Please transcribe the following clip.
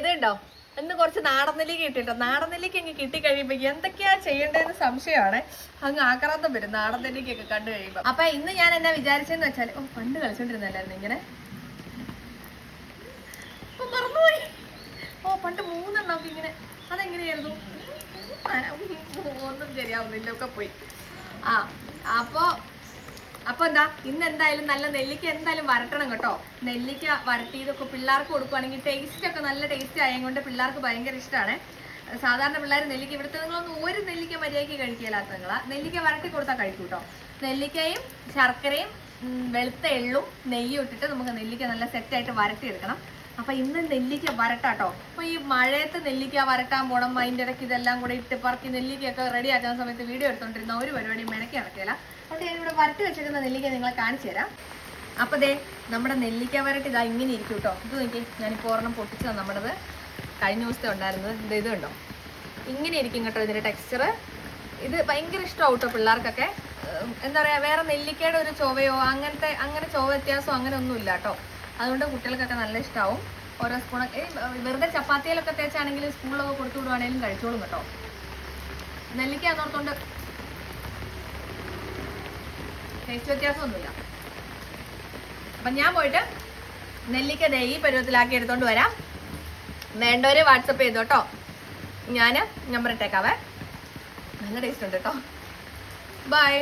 ഇതുണ്ടോ ഇന്ന് കുറച്ച് നാടൻ നെല്ലിക്ക കിട്ടിട്ടോ. നാടൻ നെല്ലിക്ക അങ്ങ് കിട്ടിക്കഴിയുമ്പോ എന്തൊക്കെയാ ചെയ്യേണ്ടതെന്ന് സംശയമാണ്. അങ്ങ് ആക്രാന്തം വരും നാടൻ നെല്ലിക്കൊക്കെ കണ്ടു കഴിയുമ്പോ. അപ്പൊ ഇന്ന് ഞാൻ എന്നാ വിചാരിച്ചെന്ന് വെച്ചാൽ പണ്ട് കളിച്ചോണ്ടിരുന്നല്ലായിരുന്നു ഇങ്ങനെ. മറന്നുപോയി. പണ്ട് 3 എണ്ണമൊക്കെ ഇങ്ങനെ. അതെങ്ങനെയായിരുന്നു? ഒന്നും ശരിയാവുന്നില്ല, ഒക്കെ പോയി. അപ്പൊ എന്താ ഇന്ന് എന്തായാലും നല്ല നെല്ലിക്ക എന്തായാലും വരട്ടണം കേട്ടോ. നെല്ലിക്ക വരട്ടിയതൊക്കെ പിള്ളേർക്ക് കൊടുക്കുവാണെങ്കിൽ ടേസ്റ്റ് ഒക്കെ നല്ല ടേസ്റ്റ് ആയതുകൊണ്ട് പിള്ളേർക്ക് ഭയങ്കര ഇഷ്ടമാണ്. സാധാരണ പിള്ളേർ നെല്ലിക്ക ഇവിടുത്തെ നിങ്ങളൊന്നും ഒരു നെല്ലിക്ക മര്യാദയ്ക്ക് കഴിക്കില്ലാത്ത നിങ്ങളാ. നെല്ലിക്ക വരട്ടി കൊടുത്താൽ കഴിക്കും കേട്ടോ. നെല്ലിക്കയും ശർക്കരയും വെളുത്ത എള്ളും നെയ്യും ഇട്ടിട്ട് നമുക്ക് നെല്ലിക്ക നല്ല സെറ്റായിട്ട് വരട്ടിയെടുക്കണം. അപ്പൊ ഇന്ന് നെല്ലിക്ക വരട്ടാട്ടോ. അപ്പൊ ഈ മഴയത്ത് നെല്ലിക്ക വരട്ടാൻ പോണം. അതിൻ്റെ ഇടയ്ക്ക് ഇതെല്ലാം കൂടെ ഇട്ട് പറക്കി നെല്ലിക്കയൊക്കെ റെഡി ആക്കുന്ന സമയത്ത് വീഡിയോ എടുത്തോണ്ടിരുന്ന ഒരു പരിപാടിയും മെനക്കി നടക്കില്ല. അതുകൊണ്ട് ഞാനിവിടെ വരട്ടി വെച്ചിരിക്കുന്ന നെല്ലിക്ക നിങ്ങളെ കാണിച്ചു തരാം. അപ്പൊ ദേ നമ്മുടെ നെല്ലിക്ക വരട്ടി ഇതാ ഇങ്ങനെ ഇരിക്കും കേട്ടോ. ഇത് നോക്കി, ഞാനിപ്പോൾ ഒരെണ്ണം പൊട്ടിച്ചതാണ് നമ്മുടേത്. കഴിഞ്ഞ ദിവസത്തെ ഉണ്ടായിരുന്നത് ഇത് കണ്ടോ, ഇങ്ങനെ ഇരിക്കും കേട്ടോ ഇതിന്റെ ടെക്സ്ചർ. ഇത് ഭയങ്കര ഇഷ്ടമാവും കേട്ടോ പിള്ളേർക്കൊക്കെ. എന്താ പറയാ, വേറെ നെല്ലിക്കയുടെ ഒരു ചൊവയോ അങ്ങനെ ചൊവ വ്യത്യാസമോ അങ്ങനെ ഒന്നും ഇല്ല കേട്ടോ. അതുകൊണ്ട് കുട്ടികൾക്കൊക്കെ നല്ല ഇഷ്ടമാവും. ഓരോ സ്പൂണൊക്കെ വെറുതെ ചപ്പാത്തിയിലൊക്കെ തേച്ചാണെങ്കിലും സ്കൂളിലൊക്കെ കൊടുത്തു വിടുവാണെങ്കിലും കഴിച്ചോളും കേട്ടോ. നെല്ലിക്ക എന്നോർത്തോണ്ട് ടേസ്റ്റ് വ്യത്യാസമൊന്നുമില്ല. അപ്പം ഞാൻ പോയിട്ട് നെല്ലിക്ക ഈ പരുവത്തിലാക്കി എടുത്തോണ്ട് വരാം. വേണ്ടവരെ വാട്സപ്പ് ചെയ്തു കേട്ടോ. ഞാൻ നമ്പർ ഇട്ടേക്കാവേ. നല്ല ടേസ്റ്റ് ഉണ്ട് കേട്ടോ. ബൈ.